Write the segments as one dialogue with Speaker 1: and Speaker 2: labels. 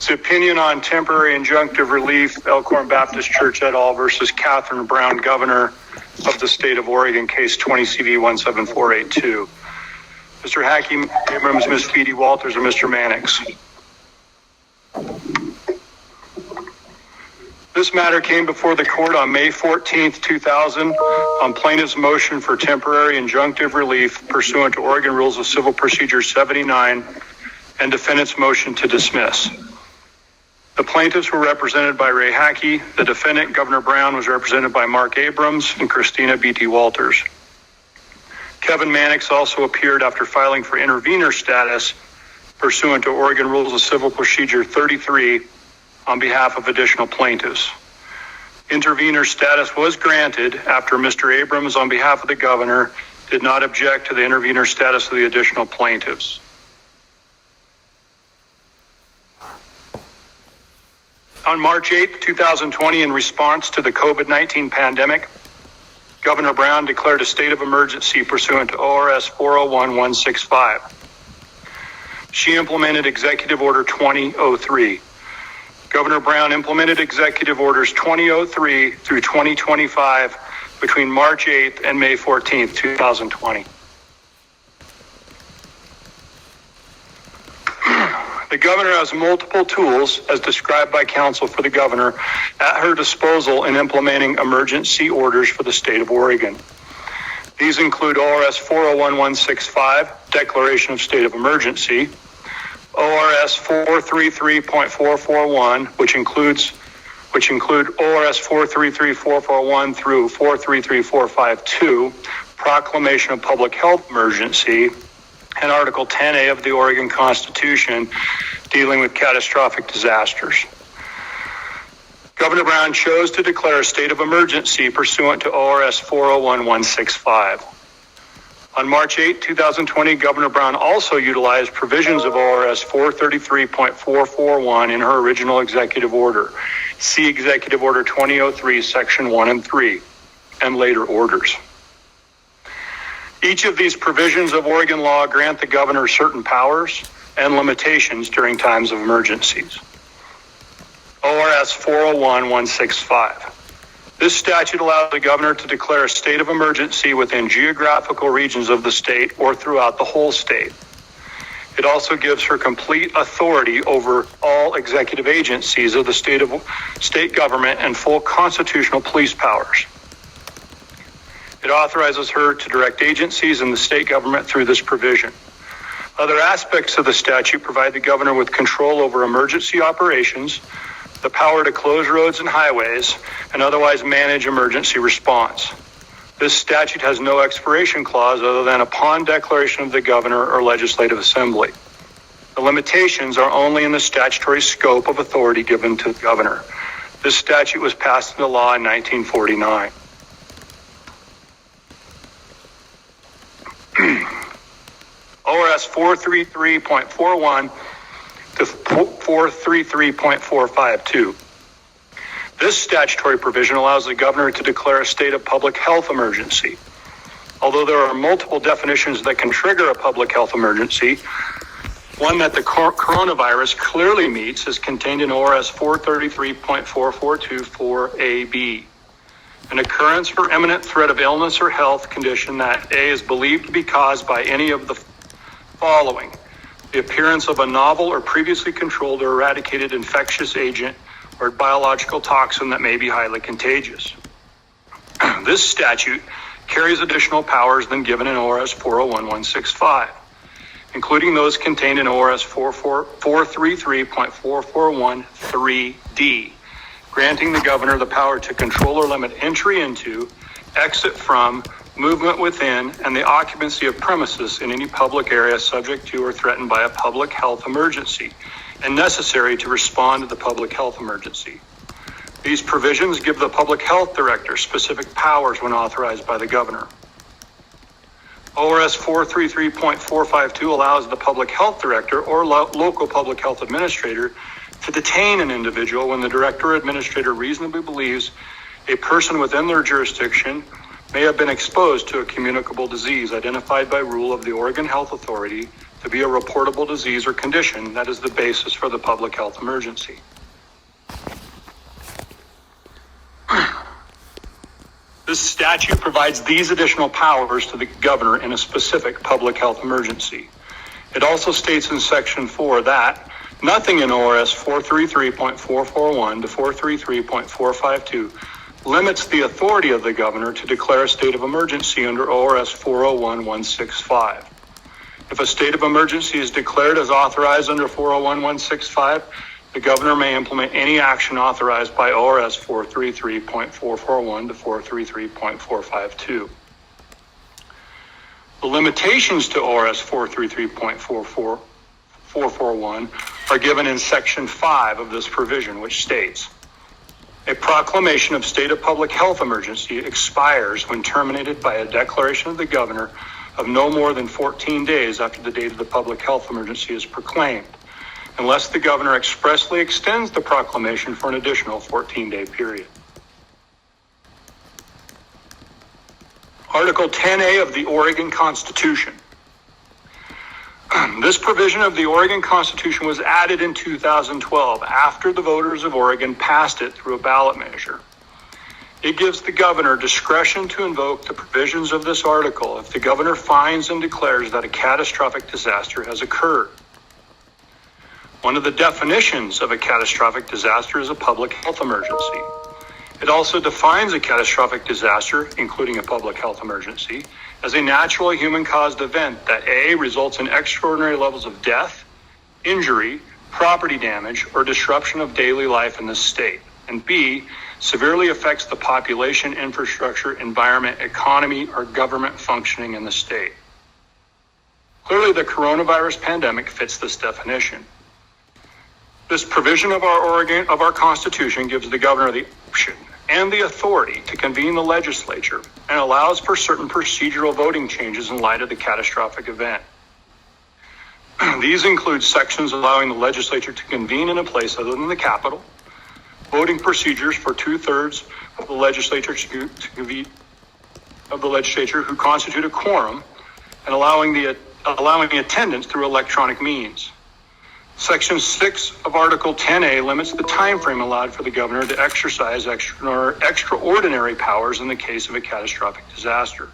Speaker 1: It's the opinion on temporary injunctive relief, Elkhorn Baptist Church et al. Versus Catherine Brown, Governor of the State of Oregon, case 20 CV 17482. Mr. Hackey, Abrams, Ms. Feedy Walters, or Mr. Mannix. This matter came before the court on May 14th, 2000 on plaintiff's motion for temporary injunctive relief pursuant to Oregon Rules of Civil Procedure 79 and defendant's motion to dismiss. The plaintiffs were represented by Ray Hackey. The defendant, Governor Brown, was represented by Mark Abrams and Christina B.T. Walters. Kevin Mannix also appeared after filing for intervenor status pursuant to Oregon Rules of Civil Procedure 33 on behalf of additional plaintiffs. Intervenor status was granted after Mr. Abrams, on behalf of the governor, did not object to the intervenor status of the additional plaintiffs. On March 8, 2020, in response to the COVID-19 pandemic, Governor Brown declared a state of emergency pursuant to ORS 401-165. She implemented Executive Order 2003. Governor Brown implemented Executive Orders 2003 through 2025 between March 8th and May 14th, 2020. The governor has multiple tools, as described by counsel for the governor, at her disposal in implementing emergency orders for the state of Oregon. These include ORS 401-165, Declaration of State of Emergency, ORS 433.441, which include ORS 433.441 through 433.452, Proclamation of Public Health Emergency, and Article 10A of the Oregon Constitution dealing with catastrophic disasters. Governor Brown chose to declare a state of emergency pursuant to ORS 401-165. On March 8, 2020, Governor Brown also utilized provisions of ORS 433.441 in her original executive order. See Executive Order 2003, Section 1 and 3, and later orders. Each of these provisions of Oregon law grant the governor certain powers and limitations during times of emergencies. ORS 401-165. This statute allows the governor to declare a state of emergency within geographical regions of the state or throughout the whole state. It also gives her complete authority over all executive agencies of the state government and full constitutional police powers. It authorizes her to direct agencies in the state government through this provision. Other aspects of the statute provide the governor with control over emergency operations, the power to close roads and highways, and otherwise manage emergency response. This statute has no expiration clause other than upon declaration of the governor or legislative assembly. The limitations are only in the statutory scope of authority given to the governor. This statute was passed into law in 1949. ORS 433.41 to 433.452. This statutory provision allows the governor to declare a state of public health emergency. Although there are multiple definitions that can trigger a public health emergency, one that the coronavirus clearly meets is contained in ORS 433.4424AB. An occurrence or imminent threat of illness or health condition that A is believed to be caused by any of the following: the appearance of a novel or previously controlled or eradicated infectious agent or biological toxin that may be highly contagious. This statute carries additional powers than given in ORS 401-165, including those contained in ORS 433.441-3D, granting the governor the power to control or limit entry into, exit from, movement within, and the occupancy of premises in any public area subject to or threatened by a public health emergency and necessary to respond to the public health emergency. These provisions give the public health director specific powers when authorized by the governor. ORS 433.452 allows the public health director or local public health administrator to detain an individual when the director or administrator reasonably believes a person within their jurisdiction may have been exposed to a communicable disease identified by rule of the Oregon Health Authority to be a reportable disease or condition that is the basis for the public health emergency. This statute provides these additional powers to the governor in a specific public health emergency. It also states in Section 4 that nothing in ORS 433.441 to 433.452 limits the authority of the governor to declare a state of emergency under ORS 401.165. If a state of emergency is declared as authorized under 401.165, the governor may implement any action authorized by ORS 433.441 to 433.452. The limitations to ORS 433.441 are given in Section 5 of this provision, which states, a proclamation of state of public health emergency expires when terminated by a declaration of the governor of no more than 14 days after the date of the public health emergency is proclaimed, unless the governor expressly extends the proclamation for an additional 14-day period. Article 10A of the Oregon Constitution. This provision of the Oregon Constitution was added in 2012 after the voters of Oregon passed it through a ballot measure. It gives the governor discretion to invoke the provisions of this article if the governor finds and declares that a catastrophic disaster has occurred. One of the definitions of a catastrophic disaster is a public health emergency. It also defines a catastrophic disaster, including a public health emergency, as a natural human-caused event that A, results in extraordinary levels of death, injury, property damage, or disruption of daily life in the state, and B, severely affects the population, infrastructure, environment, economy, or government functioning in the state. Clearly, the coronavirus pandemic fits this definition. This provision of our Constitution gives the governor the option and the authority to convene the legislature and allows for certain procedural voting changes in light of the catastrophic event. These include sections allowing the legislature to convene in a place other than the Capitol, voting procedures for 2/3 of the legislature who constitute a quorum, and allowing the attendance through electronic means. Section 6 of Article 10A limits the time frame allowed for the governor to exercise extraordinary powers in the case of a catastrophic disaster.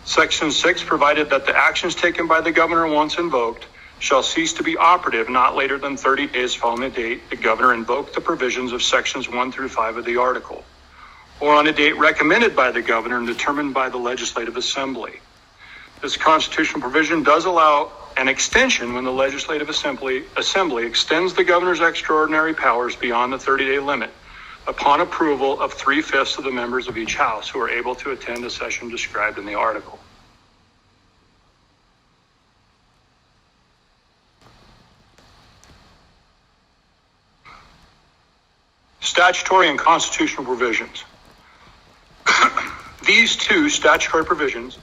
Speaker 1: Section 6 provided that the actions taken by the governor once invoked shall cease to be operative not later than 30 days following the date the governor invoked the provisions of Sections 1 through 5 of the article, or on a date recommended by the governor and determined by the Legislative Assembly. This constitutional provision does allow an extension when the Legislative Assembly extends the governor's extraordinary powers beyond the 30-day limit upon approval of 3/5 of the members of each house who are able to attend a session described in the article. Statutory and constitutional provisions. These two statutory provisions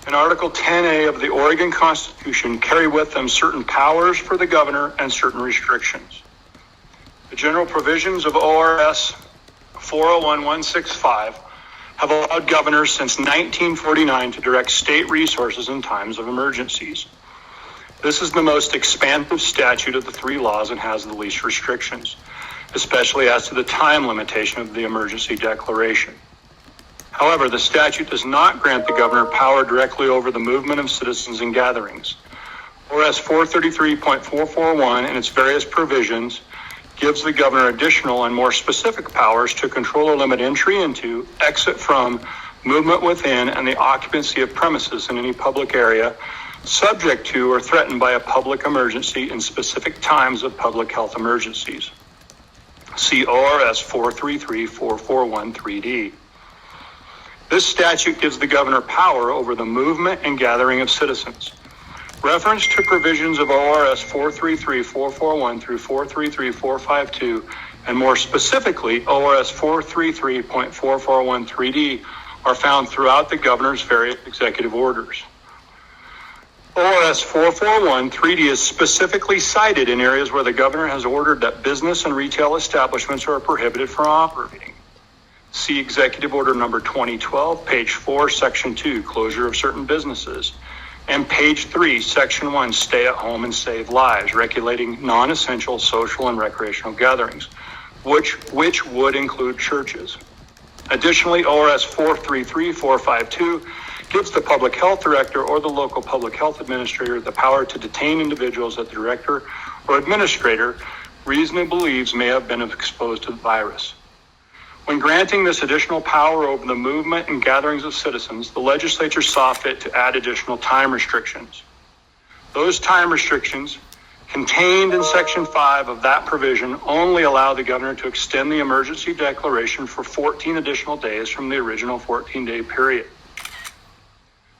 Speaker 1: in Article 10A of the Oregon Constitution carry with them certain powers for the governor and certain restrictions. The general provisions of ORS 401.165 have allowed governors since 1949 to direct state resources in times of emergencies. This is the most expansive statute of the three laws and has the least restrictions, especially as to the time limitation of the emergency declaration. However, the statute does not grant the governor power directly over the movement of citizens and gatherings. ORS 433.441 and its various provisions gives the governor additional and more specific powers to control or limit entry into, exit from, movement within, and the occupancy of premises in any public area subject to or threatened by a public emergency in specific times of public health emergencies. See ORS 433.441.3d. This statute gives the governor power over the movement and gathering of citizens. Reference to provisions of ORS 433.441 through 433.452, and more specifically ORS 433.441.3d, are found throughout the governor's various executive orders. ORS 441.3d is specifically cited in areas where the governor has ordered that business and retail establishments are prohibited from operating. See Executive Order number 2012, page 4, section 2, closure of certain businesses, and page 3, section 1, stay at home and save lives, regulating non-essential social and recreational gatherings, which would include churches. Additionally, ORS 433452 gives the public health director or the local public health administrator the power to detain individuals that the director or administrator reasonably believes may have been exposed to the virus. When granting this additional power over the movement and gatherings of citizens, the legislature saw fit to add additional time restrictions. Those time restrictions contained in Section 5 of that provision only allow the governor to extend the emergency declaration for 14 additional days from the original 14-day period.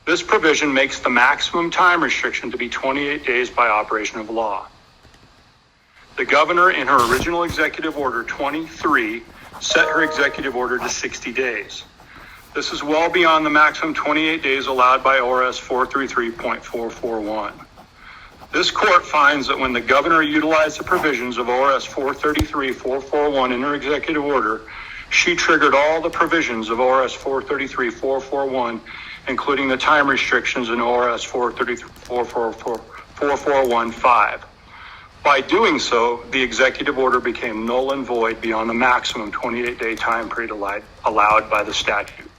Speaker 1: This provision makes the maximum time restriction to be 28 days by operation of law. The governor, in her original Executive Order 23, set her executive order to 60 days. This is well beyond the maximum 28 days allowed by ORS 433.441. This court finds that when the governor utilized the provisions of ORS 433.441 in her executive order, she triggered all the provisions of ORS 433.441, including the time restrictions in ORS 433.441.5. By doing so, the executive order became null and void beyond the maximum 28-day time period allowed by the statute.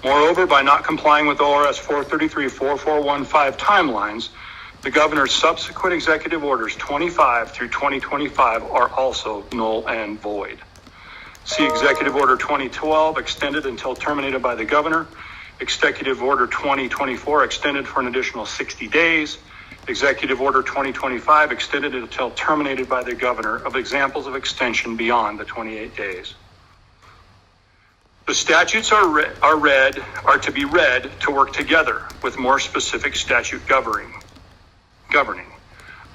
Speaker 1: Moreover, by not complying with ORS 433.441.5 timelines, the governor's subsequent executive orders 25 through 2025 are also null and void. See Executive Order 2012, extended until terminated by the governor, Executive Order 2024, extended for an additional 60 days, Executive Order 2025, extended until terminated by the governor, of examples of extension beyond the 28 days. The statutes are to be read to work together with more specific statute governing.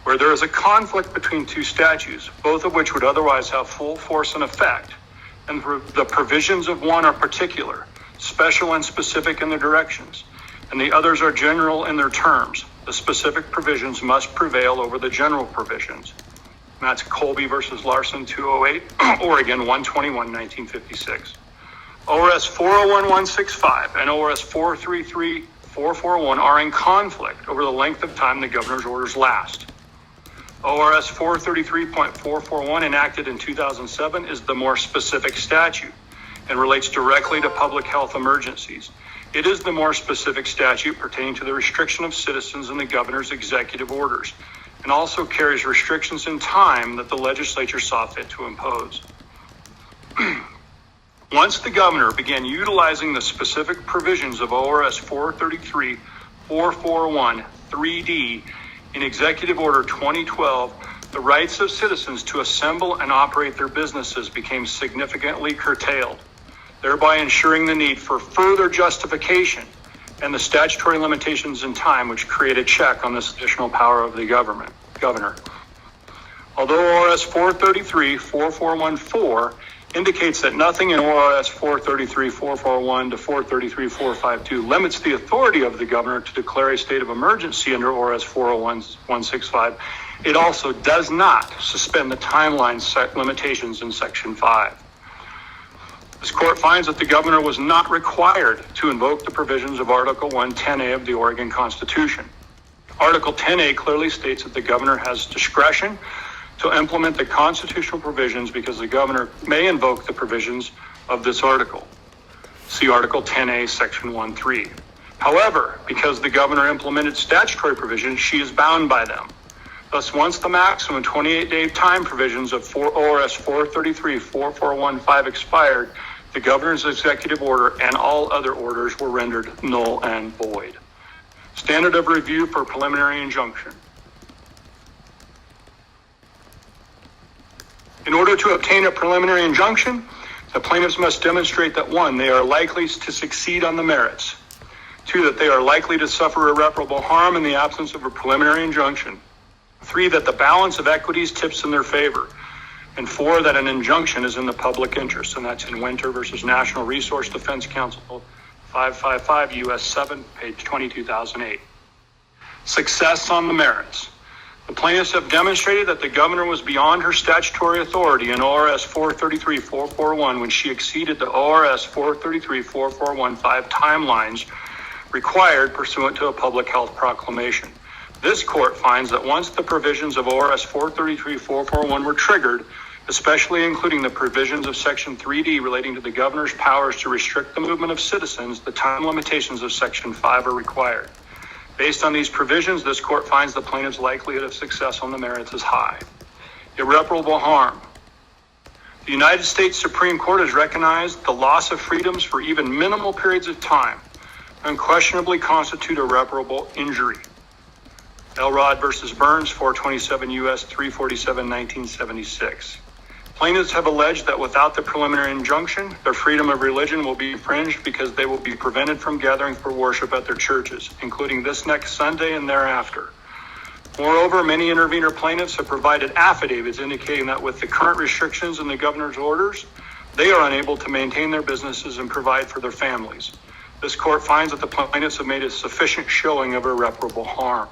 Speaker 1: Where there is a conflict between two statutes, both of which would otherwise have full force and effect, and the provisions of one are particular, special and specific in their directions, and the others are general in their terms, the specific provisions must prevail over the general provisions. And that's Colby versus Larson 208, Oregon 121, 1956. ORS 401.165 and ORS 433.441 are in conflict over the length of time the governor's orders last. ORS 433.441, enacted in 2007, is the more specific statute and relates directly to public health emergencies. It is the more specific statute pertaining to the restriction of citizens in the governor's executive orders, and also carries restrictions in time that the legislature saw fit to impose. Once the governor began utilizing the specific provisions of ORS 433.441 3D in Executive Order 2012, the rights of citizens to assemble and operate their businesses became significantly curtailed, thereby ensuring the need for further justification and the statutory limitations in time which create a check on this additional power of the governor. Although ORS 433.4414 indicates that nothing in ORS 433.441 to 433.452 limits the authority of the governor to declare a state of emergency under ORS 401.165, it also does not suspend the timeline limitations in Section 5. This court finds that the governor was not required to invoke the provisions of Article 110A of the Oregon Constitution. Article 10A clearly states that the governor has discretion to implement the constitutional provisions because the governor may invoke the provisions of this article. See Article 10A, Section 1.3. However, because the governor implemented statutory provisions, she is bound by them. Thus, once the maximum 28-day time provisions of ORS 433.4415 expired, the governor's executive order and all other orders were rendered null and void. Standard of review for preliminary injunction. In order to obtain a preliminary injunction, the plaintiffs must demonstrate that 1, they are likely to succeed on the merits, 2, that they are likely to suffer irreparable harm in the absence of a preliminary injunction, 3, that the balance of equities tips in their favor, and 4, that an injunction is in the public interest, and that's in Winter versus National Resource Defense Council 555 U.S. 7, page 20,008. Success on the merits. The plaintiffs have demonstrated that the governor was beyond her statutory authority in ORS 433.441 when she exceeded the ORS 433.4415 timelines required pursuant to a public health proclamation. This court finds that once the provisions of ORS 433-441 were triggered, especially including the provisions of Section 3D relating to the governor's powers to restrict the movement of citizens, the time limitations of Section 5 are required. Based on these provisions, this court finds the plaintiff's likelihood of success on the merits is high. Irreparable harm. The United States Supreme Court has recognized the loss of freedoms for even minimal periods of time unquestionably constitute irreparable injury. Elrod versus Burns, 427 U.S. 347, 1976. Plaintiffs have alleged that without the preliminary injunction, their freedom of religion will be infringed because they will be prevented from gathering for worship at their churches, including this next Sunday and thereafter. Moreover, many intervener plaintiffs have provided affidavits indicating that with the current restrictions in the governor's orders, they are unable to maintain their businesses and provide for their families. This court finds that the plaintiffs have made a sufficient showing of irreparable harm.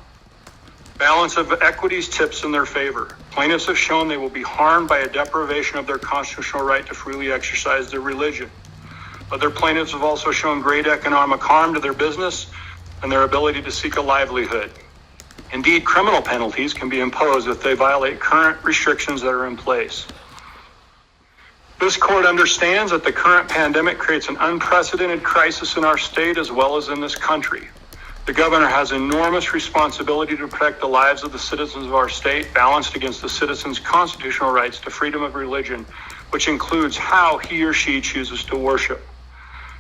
Speaker 1: Balance of equities tips in their favor. Plaintiffs have shown they will be harmed by a deprivation of their constitutional right to freely exercise their religion. Other plaintiffs have also shown great economic harm to their business and their ability to seek a livelihood. Indeed, criminal penalties can be imposed if they violate current restrictions that are in place. This court understands that the current pandemic creates an unprecedented crisis in our state as well as in this country. The governor has enormous responsibility to protect the lives of the citizens of our state, balanced against the citizens' constitutional rights to freedom of religion, which includes how he or she chooses to worship.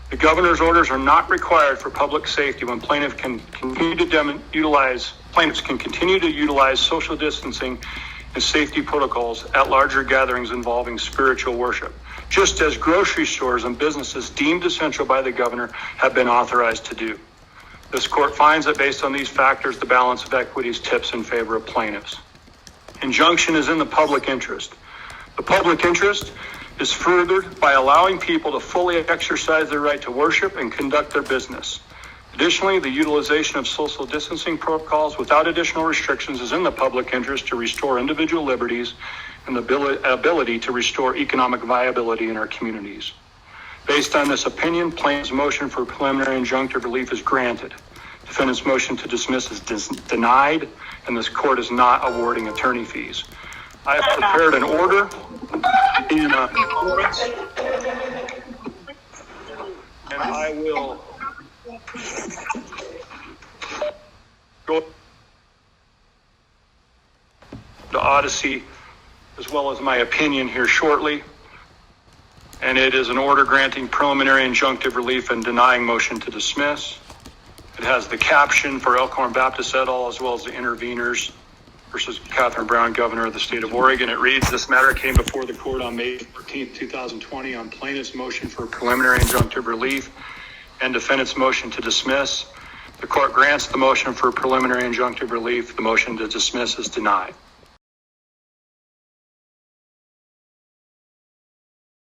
Speaker 1: The governor's orders are not required for public safety when plaintiffs can continue to utilize social distancing and safety protocols at larger gatherings involving spiritual worship, just as grocery stores and businesses deemed essential by the governor have been authorized to do. This court finds that based on these factors, the balance of equities tips in favor of plaintiffs. Injunction is in the public interest. The public interest is furthered by allowing people to fully exercise their right to worship and conduct their business. Additionally, the utilization of social distancing protocols without additional restrictions is in the public interest to restore individual liberties and the ability to restore economic viability in our communities. Based on this opinion, plaintiff's motion for preliminary injunctive relief is granted. Defendant's motion to dismiss is denied, and this court is not awarding attorney fees. I have prepared an order and I will go to Odyssey as well as my opinion here shortly. And it is an order granting preliminary injunctive relief and denying motion to dismiss. It has the caption for Elkhorn Baptist et al. As well as the interveners versus Catherine Brown, Governor of the State of Oregon. It reads, this matter came before the court on May 14, 2020 on plaintiff's motion for preliminary injunctive relief and defendant's motion to dismiss. The court grants the motion for preliminary injunctive relief. The motion to dismiss is denied.